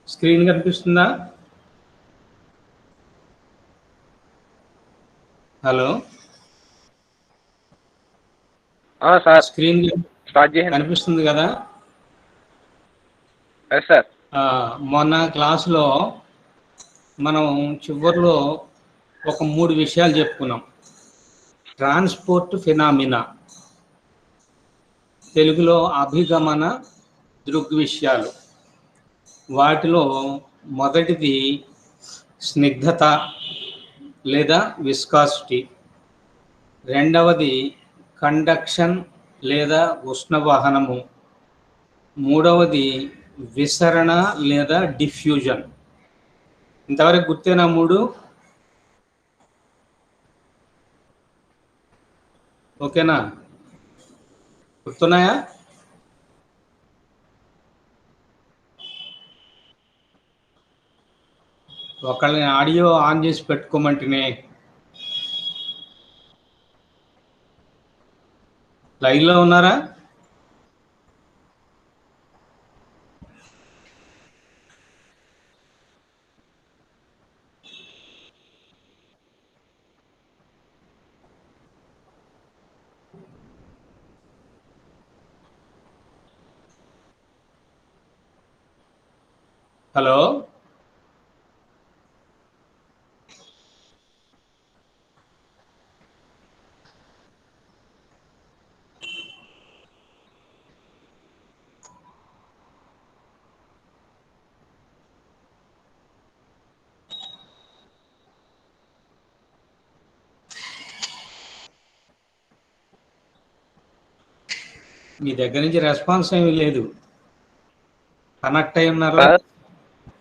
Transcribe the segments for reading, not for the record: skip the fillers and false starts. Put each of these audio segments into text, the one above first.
Screen కనిపిస్తుందా? Hello, sir screen start చేయండి కనిపిస్తుంది కదా? సార్. మొన్న క్లాసులో మనం చివరిలో ఒక 3 విషయాలు చెప్పుకున్నాం. ట్రాన్స్పోర్ట్ ఫినామినా, తెలుగులో అభిగమన దృగ్విషయాలు. వాటిలో మొదటిది స్నిగ్ధత లేదా విస్కాసిటీ, రెండవది కండక్షన్ లేదా ఉష్ణవాహనము, మూడవది విసరణ లేదా డిఫ్యూజన్. ఇంతవరకు గుర్తేనా 3? ఓకేనా? గుర్తున్నాయా? ఒకళ్ళని ఆడియో ఆన్ చేసి పెట్టుకోమంటేనే. లైన్లో ఉన్నారా? హలో, మీ దగ్గర నుంచి రెస్పాన్స్ ఏమీ లేదు. కనెక్ట్ అయి ఉన్నారా?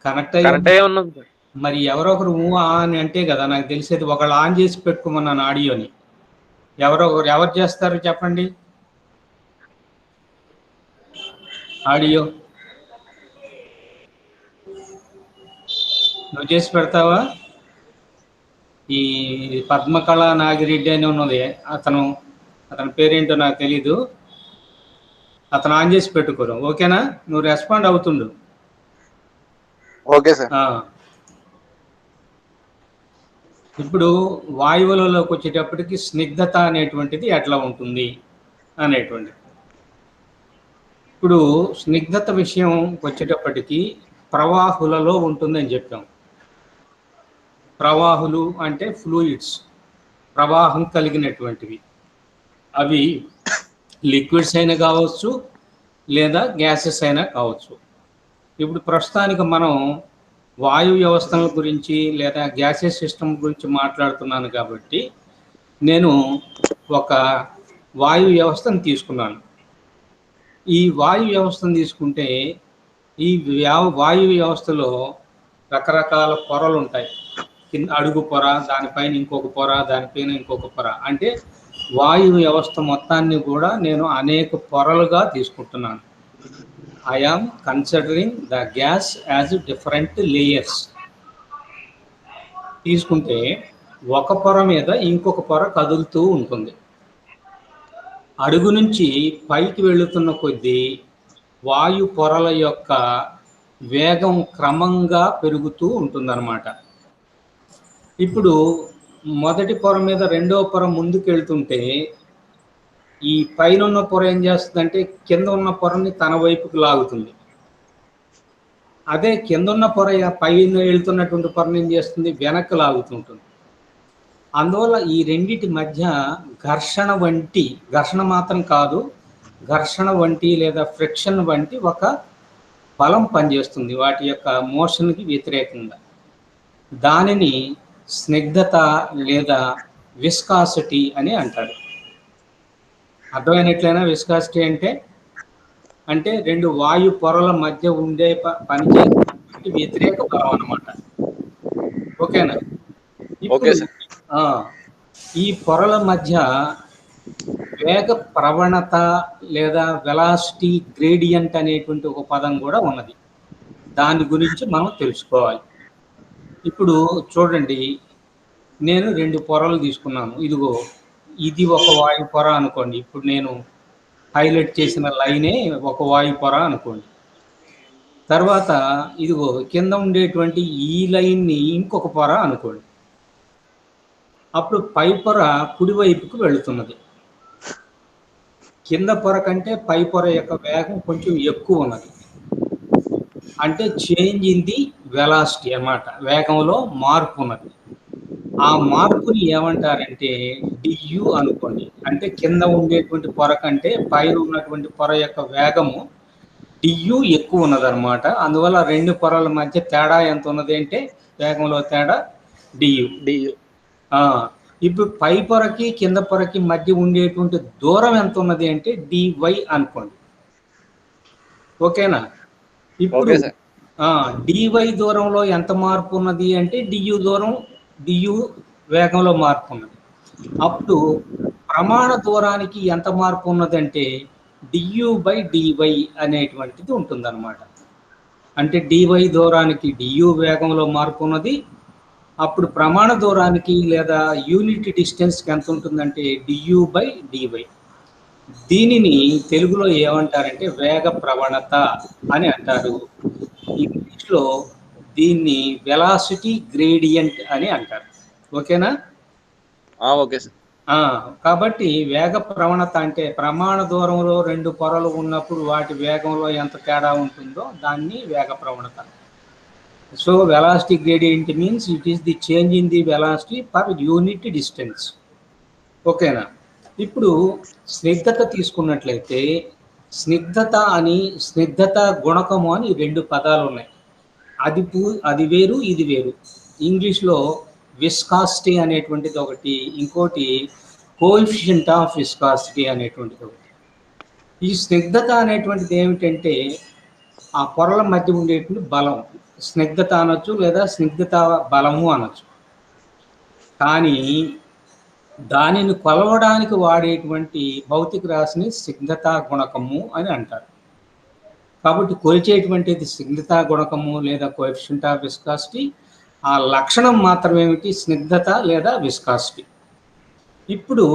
కనెక్ట్ అయ్యి ఉన్నది. మరి ఎవరో ఒకరు అని అంటే కదా నాకు తెలిసేది. ఒకళ్ళు ఆన్ చేసి పెట్టుకోమన్నాను ఆడియోని. ఎవరు చేస్తారు చెప్పండి? ఆడియో నువ్వు చేసి పెడతావా? ఈ పద్మకళ నాగిరెడ్డి అని ఉన్నది, అతని పేరేంటో నాకు తెలీదు. అతను ఆన్ చేసి పెట్టుకోరు. ఓకేనా? నువ్వు రెస్పాండ్ అవుతుండు. Okay sir. ఇప్పుడు వాయువులలోకి వచ్చేటప్పటికి స్నిగ్ధత అనేటువంటిది ఎట్లా ఉంటుంది అనేటువంటిది. ఇప్పుడు స్నిగ్ధత విషయం వచ్చేటప్పటికి ప్రవాహులలో ఉంటుందని చెప్పాం. ప్రవాహులు అంటే ఫ్లూయిడ్స్, ప్రవాహం కలిగినటువంటివి. అవి లిక్విడ్స్ అయినా కావచ్చు లేదా గ్యాసెస్ అయినా కావచ్చు. ఇప్పుడు ప్రస్తుతానికి మనం వాయు వ్యవస్థల గురించి లేదా గ్యాసెస్ సిస్టమ్ గురించి మాట్లాడుతున్నాను కాబట్టి నేను ఒక వాయు వ్యవస్థను తీసుకున్నాను. ఈ వాయు వ్యవస్థను తీసుకుంటే ఈ వాయు వ్యవస్థలో రకరకాల పొరలు ఉంటాయి. కింద అడుగు పొర, దానిపైన ఇంకొక పొర, దానిపైన ఇంకొక పొర. అంటే వాయు వ్యవస్థ మొత్తాన్ని కూడా నేను అనేక పొరలుగా తీసుకుంటున్నాను. I am considering the gas as different layers. తీసుకుంటే ఒక పొర మీద ఇంకొక పొర కదులుతూ ఉంటుంది. అడుగు నుంచి పైకి వెళుతున్న కొద్దీ వాయు పొరల యొక్క వేగం క్రమంగా పెరుగుతూ ఉంటుందన్నమాట. ఇప్పుడు మొదటి పొర మీద రెండో పొర ముందుకు వెళ్తుంటే ఈ పైన ఉన్న పొర ఏం చేస్తుందంటే కింద ఉన్న పొరని తన వైపుకు లాగుతుంది. అదే కింద ఉన్న పొర పైన వెళ్తున్నటువంటి పొరని ఏం చేస్తుంది? వెనక్కి లాగుతుంటుంది. అందువల్ల ఈ రెండిటి మధ్య ఘర్షణ మాత్రం కాదు, ఘర్షణ వంటి లేదా ఫ్రిక్షన్ వంటి ఒక బలం పనిచేస్తుంది వాటి యొక్క మోషన్కి వ్యతిరేకంగా. దానిని స్నిగ్ధత లేదా విస్కాసిటీ అని అంటారు. అర్థమైనట్లయినా? విస్కాసిటీ అంటే రెండు వాయు పొరల మధ్య ఉండే పనిచేసే వ్యతిరేక బలం అన్నమాట. ఓకేనా? ఇప్పుడు ఆ, ఈ పొరల మధ్య వేగ ప్రవణత లేదా వెలాసిటీ గ్రేడియంట్ అనేటువంటి ఒక పదం కూడా ఉన్నది. దాని గురించి మనం తెలుసుకోవాలి. ఇప్పుడు చూడండి, నేను 2 పొరలు తీసుకున్నాను. ఇదిగో ఇది ఒక వాయు పొర అనుకోండి. ఇప్పుడు నేను హైలైట్ చేసిన లైనే ఒక వాయు పొర అనుకోండి. తర్వాత ఇదిగో కింద ఉండేటువంటి ఈ లైన్ని ఇంకొక పొర అనుకోండి. అప్పుడు పై పొర కుడివైపుకు వెళుతున్నది. కింద పొర కంటే పై పొర యొక్క వేగం కొంచెం ఎక్కువ ఉన్నది. అంటే చేంజ్ ఇన్ ది వెలాసిటీ అన్నమాట, వేగంలో మార్పు ఉన్నది. ఆ మార్పుని ఏమంటారంటే డియు అనుకోండి. అంటే కింద ఉండేటువంటి పొర కంటే పైన ఉన్నటువంటి పొర యొక్క వేగము డియు ఎక్కువ ఉన్నదన్నమాట. అందువల్ల 2 పొరల మధ్య తేడా ఎంత ఉన్నది అంటే వేగంలో తేడా డియు. ఇప్పుడు పై పొరకి కింద పొరకి మధ్య ఉండేటువంటి దూరం ఎంత ఉన్నది అంటే డివై అనుకోండి. ఓకేనా? ఇప్పుడు డివై దూరంలో ఎంత మార్పు ఉన్నది అంటే డియు వేగంలో మార్పు ఉన్నది. అప్పుడు ప్రమాణ దూరానికి ఎంత మార్పు ఉన్నదంటే డియు బై డివై అనేటువంటిది ఉంటుందన్నమాట. అంటే డివై దూరానికి డియు వేగంలో మార్పు ఉన్నది. అప్పుడు ప్రమాణ దూరానికి లేదా యూనిట్ డిస్టెన్స్కి ఎంత ఉంటుందంటే డియు బై డివై. దీనిని తెలుగులో ఏమంటారంటే వేగ ప్రవణత అని అంటారు. ఇంగ్లీష్లో దీన్ని వెలాసిటీ గ్రేడియంట్ అని అంటారు. ఓకేనా? Okay sir. కాబట్టి వేగ ప్రవణత అంటే ప్రమాణ దూరంలో 2 పొరలు ఉన్నప్పుడు వాటి వేగంలో ఎంత తేడా ఉంటుందో దాన్ని వేగ ప్రవణత. So velocity gradient means it is the change in the velocity per unit distance. ఓకేనా? ఇప్పుడు స్నిగ్ధత తీసుకున్నట్లయితే స్నిగ్ధత గుణకము అని 2 పదాలు ఉన్నాయి. అది వేరు, ఇది వేరు. ఇంగ్లీష్లో విస్కాసిటీ అనేటువంటిది ఒకటి, ఇంకోటి కోఎఫిషియంట్ ఆఫ్ విస్కాసిటీ అనేటువంటిది ఒకటి. ఈ స్నిగ్ధత అనేటువంటిది ఏమిటంటే ఆ పొరల మధ్య ఉండేటువంటి బలం, స్నిగ్ధత అనొచ్చు లేదా స్నిగ్ధత బలము అనొచ్చు. కానీ దానిని కొలవడానికి వాడేటువంటి భౌతిక రాశిని స్నిగ్ధతా గుణకము అని అంటారు. కాబట్టి కొలిచేటువంటిది స్నిగ్ధతా గుణకము లేదా కోఎఫిషియంట్ ఆఫ్ విస్కాసిటీ. ఆ లక్షణం మాత్రం ఏమిటి? స్నిగ్ధత లేదా విస్కాసిటీ. ఇప్పుడు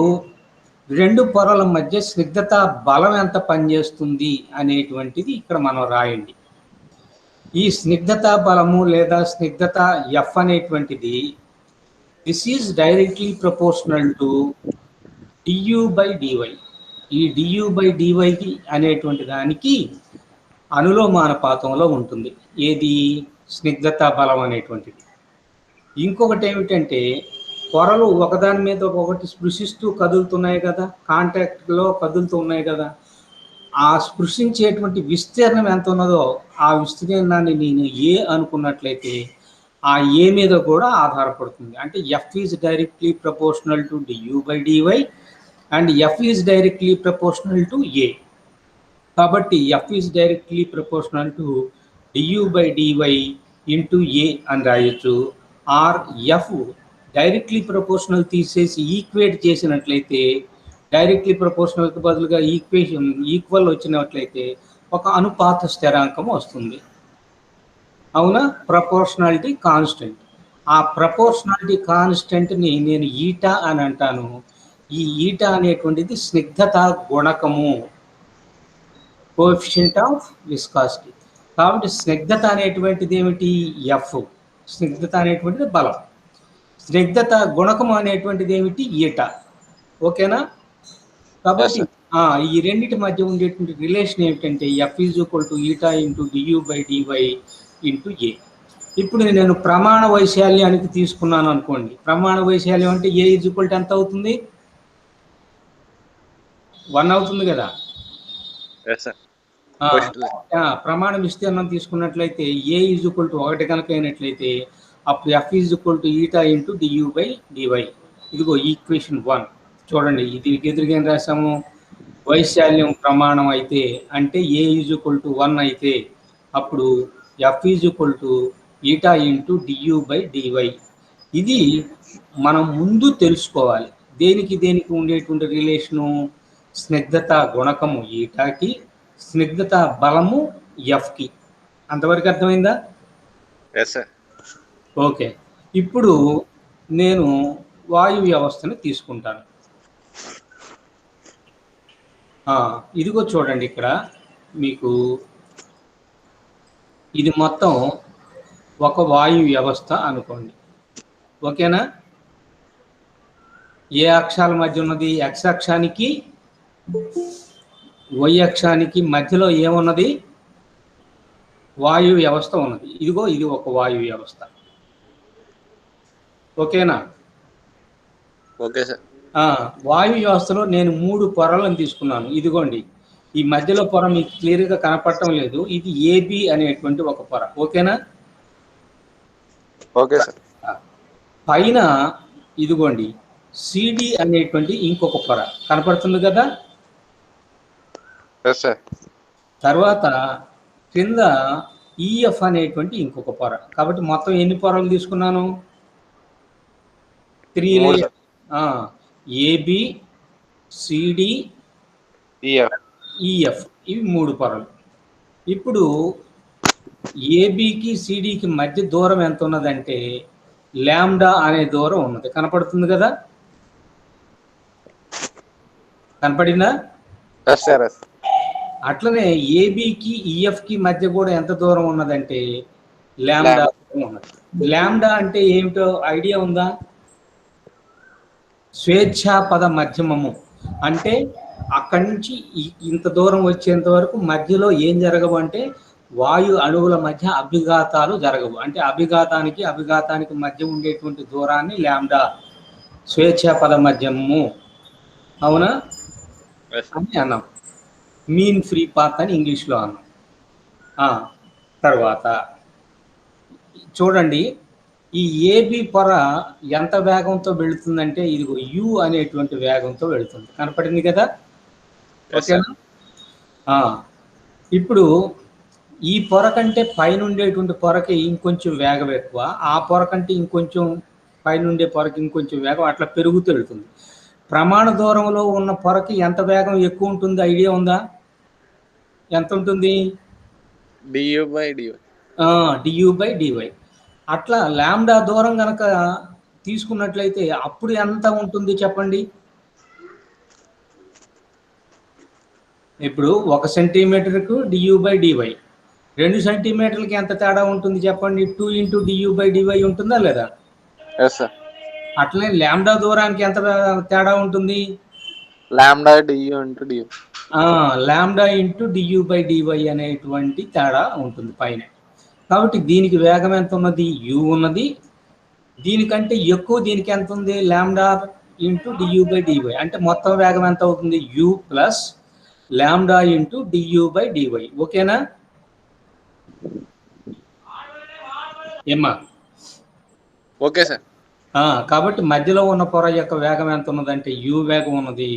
2 పొరల మధ్య స్నిగ్ధత బలం ఎంత పనిచేస్తుంది అనేటువంటిది ఇక్కడ మనం రాయండి. ఈ స్నిగ్ధత బలము లేదా స్నిగ్ధత ఎఫ్ అనేటువంటిది this is directly proportional to DU by dy. ఈ డియు బై డివైకి అనేటువంటి దానికి అనులోమానుపాతంలో ఉంటుంది. ఏది? స్నిగ్ధత బలం అనేటువంటిది. ఇంకొకటి ఏమిటంటే పొరలు ఒకదాని మీద ఒకటి స్పృశిస్తూ కదులుతున్నాయి కదా, కాంటాక్ట్లో కదులుతూ ఉన్నాయి కదా. ఆ స్పృశించేటువంటి విస్తీర్ణం ఎంత ఉన్నదో ఆ విస్తీర్ణాన్ని నేను ఏ అనుకున్నట్లయితే ఆ ఏ మీద కూడా ఆధారపడుతుంది. అంటే F is directly proportional to DU by D Y and F is directly proportional to A. కాబట్టి F is directly proportional to DU by D Y into A అని రాయొచ్చు. ఆర్ ఎఫ్ డైరెక్ట్లీ ప్రపోర్షనల్ తీసేసి ఈక్వేట్ చేసినట్లయితే డైరెక్ట్లీ ప్రపోర్షనల్కి బదులుగా equal వచ్చినట్లయితే ఒక అనుపాత స్థిరాంకం వస్తుంది. అవునా? Proportionality constant. ఆ ప్రపోర్షనాలిటీ కాన్స్టెంట్ని నేను ఈటా అని అంటాను. ఈ ఈటా అనేటువంటిది స్నిగ్ధత గుణకము, కోఎఫిషియంట్ ఆఫ్ విస్కాసిటీ. కాబట్టి స్నిగ్ధత అనేటువంటిది ఏమిటి? ఎఫ్. స్నిగ్ధత అనేటువంటిది బలం. స్నిగ్ధత గుణకం అనేటువంటిది ఏమిటి? ఈటా. ఓకేనా? కాబట్టి ఈ రెండింటి మధ్య ఉండేటువంటి రిలేషన్ ఏమిటంటే F is equal to eta into DU by D Y into A. ఇప్పుడు నేను ప్రమాణ వైశాల్యానికి తీసుకున్నాను అనుకోండి. ప్రమాణ వైశాల్యం అంటే ఏ ఈజ్ ఈక్వల్ టు ఎంత అవుతుంది? 1 అవుతుంది కదా. ప్రమాణ విస్తీర్ణం తీసుకున్నట్లయితే ఏ ఈజ్ ఈక్వల్ టు 1 కనుక అయినట్లయితే అప్పుడు F is equal to eta into DU by dy. ఇదిగో ఈక్వేషన్ 1 చూడండి. ఇది ఎదురుగా ఏం రాసాము? వైశాల్యం ప్రమాణం అయితే అంటే ఏ ఈజ్ ఈక్వల్ టు 1 అయితే అప్పుడు F is equal to eta into DU by DY. ఇది మనం ముందు తెలుసుకోవాలి. దేనికి దేనికి ఉండేటువంటి రిలేషను, స్నిగ్ధత గుణకము ఈటాకి, స్నిగ్ధత బలము ఎఫ్కి. అంతవరకు అర్థమైందా? Yes sir. ఓకే. ఇప్పుడు నేను వాయు వ్యవస్థను తీసుకుంటాను. ఇదిగో చూడండి, ఇక్కడ మీకు ఇది మొత్తం ఒక వాయు వ్యవస్థ అనుకోండి. ఓకేనా? ఏ అక్షాల మధ్య ఉన్నది? ఎక్స్ అక్షానికి వై అక్షానికి మధ్యలో ఏమున్నది? వాయు వ్యవస్థ ఉన్నది. ఇదిగో ఇది ఒక వాయు వ్యవస్థ. ఓకేనా? Okay sir. వాయు వ్యవస్థలో నేను 3 పొరలను తీసుకున్నాను. ఇదిగోండి, ఈ మధ్యలో పొర మీకు క్లియర్గా కనపడటం లేదు. ఇది ఏబి అనేటువంటి ఒక పొర. ఓకేనా? Okay sir. పైన ఇదిగోండి సిడి అనేటువంటి ఇంకొక పొర కనపడుతుంది కదా. Yes sir. తర్వాత కింద ఈఎఫ్ అనేటువంటి ఇంకొక పొర. కాబట్టి మొత్తం ఎన్ని పొరలు తీసుకున్నాను? 3 లేయర్. ఏబి, సిడి, ఈఎఫ్, ఇవి 3 పొరలు. ఇప్పుడు ఏబికి సిడికి మధ్య దూరం ఎంత ఉన్నదంటే లాంబ్డా అనే దూరం ఉన్నది. కనపడుతుంది కదా? కనపడిందా? అట్లనే ఏబికి ఈఎఫ్కి మధ్య కూడా ఎంత దూరం ఉన్నదంటే లాంబ్డా ఉన్నది. లాంబ్డా అంటే ఏమిటో ఐడియా ఉందా? స్వేచ్ఛా పద మధ్యమము. అంటే అక్కడి నుంచి ఇంత దూరం వచ్చేంత వరకు మధ్యలో ఏం జరగవు అంటే వాయు అణువుల మధ్య అభిఘాతాలు జరగవు. అంటే అభిఘాతానికి మధ్య ఉండేటువంటి దూరాన్ని లాంబ్డా, స్వేచ్ఛా పద మధ్యమము, అవునా అని అన్నాం. మీన్ ఫ్రీ పాత్ అని ఇంగ్లీష్లో అన్నాం. తర్వాత చూడండి, ఈ ఏబి పొర ఎంత వేగంతో వెళుతుందంటే ఇదిగో యు అనేటువంటి వేగంతో వెళుతుంది. కనపడింది కదా? ఓకేనా? ఇప్పుడు ఈ పొర కంటే పైన ఉండేటువంటి పొరకి ఇంకొంచెం వేగం ఎక్కువ, ఆ పొర కంటే ఇంకొంచెం పైన ఉండే పొరకి ఇంకొంచెం వేగం, అట్లా పెరుగుతూ వెళుతుంది. ప్రమాణ దూరంలో ఉన్న పొరకి ఎంత వేగం ఎక్కువ ఉంటుంది? ఐడియా ఉందా? ఎంత ఉంటుంది? du/dy. అట్లా లాంబ్డా దూరం కనుక తీసుకున్నట్లయితే అప్పుడు ఎంత ఉంటుంది చెప్పండి? ఇప్పుడు 1 సెంటీమీటర్కు du/dy, 2 సెంటీమీటర్లకి ఎంత తేడా ఉంటుంది చెప్పండి? 2 × du/dy ఉంటుందా లేదా? అట్లనే లాంబ్డా దూరానికి ఎంత తేడా ఉంటుంది? Lambda du/du. Lambda into du/dy అనేటువంటి తేడా ఉంటుంది పైన. కాబట్టి దీనికి వేగం ఎంత ఉన్నది? యు ఉన్నది. దీనికంటే ఎక్కువ దీనికి ఎంత ఉంది? Lambda into du/dy. అంటే మొత్తం వేగం ఎంత అవుతుంది? You plus lambda into du/dy. ఓకేనా? ఏమ్మా? Okay sir. కాబట్టి మధ్యలో ఉన్న పొర యొక్క వేగం ఎంత ఉన్నదంటే యు వేగం ఉన్నది.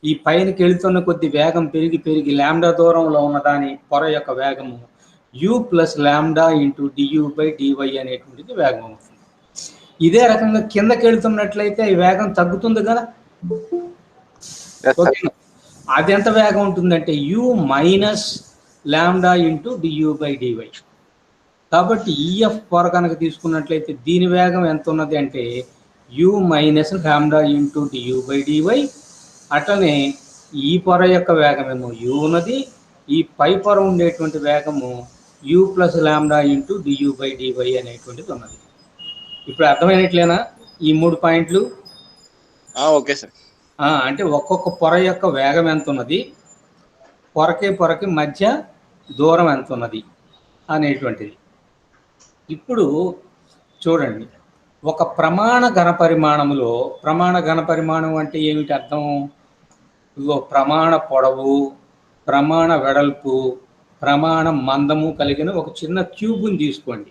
ఈ పైనకి వెళుతున్న కొద్ది వేగం పెరిగి పెరిగి లాంబ్డా దూరంలో ఉన్న దాని పొర యొక్క వేగము you plus lambda into du/dy అనేటువంటిది వేగం అవుతుంది. ఇదే రకంగా కిందకి వెళుతున్నట్లయితే ఈ వేగం తగ్గుతుంది కదా. అది ఎంత వేగం ఉంటుందంటే you minus lambda into du/dy. కాబట్టి ఈఎఫ్ పొర కనుక తీసుకున్నట్లయితే దీని వేగం ఎంత ఉన్నది అంటే you minus lambda into du/dy. అట్లనే ఈ పొర యొక్క వేగమేమో యు ఉన్నది, ఈ పై పొర ఉండేటువంటి వేగము you plus lambda into du/dy అనేటువంటిది ఉన్నది. ఇప్పుడు అర్థమైనట్లేనా ఈ 3 పాయింట్లు? Okay sir. అంటే ఒక్కొక్క పొర యొక్క వేగం ఎంత ఉన్నది, పొరకి మధ్య దూరం ఎంత ఉన్నది అనేటువంటిది. ఇప్పుడు చూడండి, ఒక ప్రమాణ ఘనపరిమాణములో, ప్రమాణ ఘనపరిమాణం అంటే ఏమిటి అర్థం? ఇదిగో ప్రమాణ పొడవు, ప్రమాణ వెడల్పు, ప్రమాణ మందము కలిగిన ఒక చిన్న క్యూబ్ని తీసుకోండి.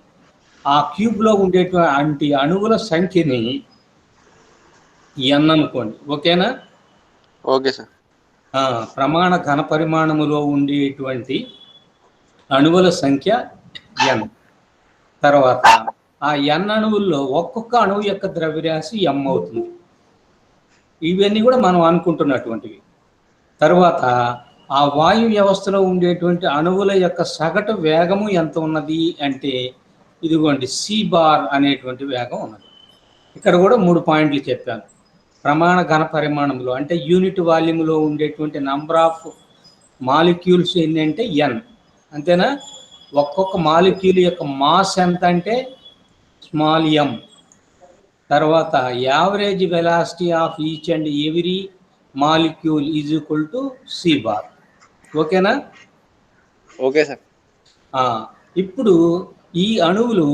ఆ క్యూబ్లో ఉండేటువంటి అణువుల సంఖ్యని n అనుకోండి. ఓకేనా? Okay sir. ప్రమాణ ఘనపరిమాణములో ఉండేటువంటి అణువుల సంఖ్య n. తర్వాత ఆ ఎన్ అణువుల్లో ఒక్కొక్క అణువు యొక్క ద్రవ్యరాశి ఎం అవుతుంది. ఇవన్నీ కూడా మనం అనుకుంటున్నటువంటివి. తర్వాత ఆ వాయు వ్యవస్థలో ఉండేటువంటి అణువుల యొక్క సగటు వేగము ఎంత ఉన్నది అంటే ఇదిగోండి సి బార్ అనేటువంటి వేగం ఉన్నది. ఇక్కడ కూడా 3 పాయింట్లు చెప్పాను. ప్రమాణ ఘన పరిమాణంలో అంటే యూనిట్ వాల్యూమ్లో ఉండేటువంటి నంబర్ ఆఫ్ మాలిక్యూల్స్ ఏంటంటే ఎన్, అంతేనా? ఒక్కొక్క మాలిక్యూల్ యొక్క మాస్ ఎంత అంటే స్మాల్ ఎం. తర్వాత average velocity of each and every molecule is equal to C bar. ఓకేనా? Okay sir. ఇప్పుడు ఈ అణువులు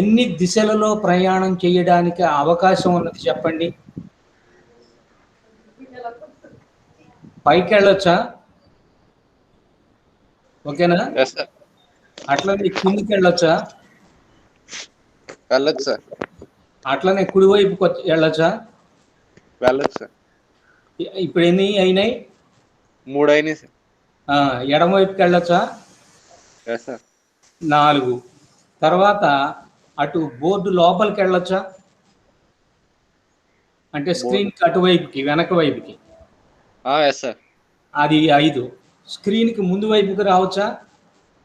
ఎన్ని దిశలలో ప్రయాణం చేయడానికి అవకాశం ఉన్నది చెప్పండి. పైకి వెళ్ళొచ్చా? ఓకేనా? Yes sir. అట్లనే కిందికి వెళ్ళొచ్చా? వెళ్ళొచ్చు సార్. అట్లనే కుడివైపుకి వెళ్ళొచ్చా? వెళ్ళొచ్చు సార్. ఇప్పుడు ఎన్ని అయినాయి? 3 అయినాయి సార్. ఎడమవైపుకి వెళ్ళొచ్చా? Yes sir. 4. తర్వాత అటు బోర్డు లోపలికి వెళ్ళొచ్చా? అంటే స్క్రీన్కి అటువైపుకి వెనక వైపుకి. Yes sir. అది 5. స్క్రీన్కి ముందు వైపుకి రావచ్చా?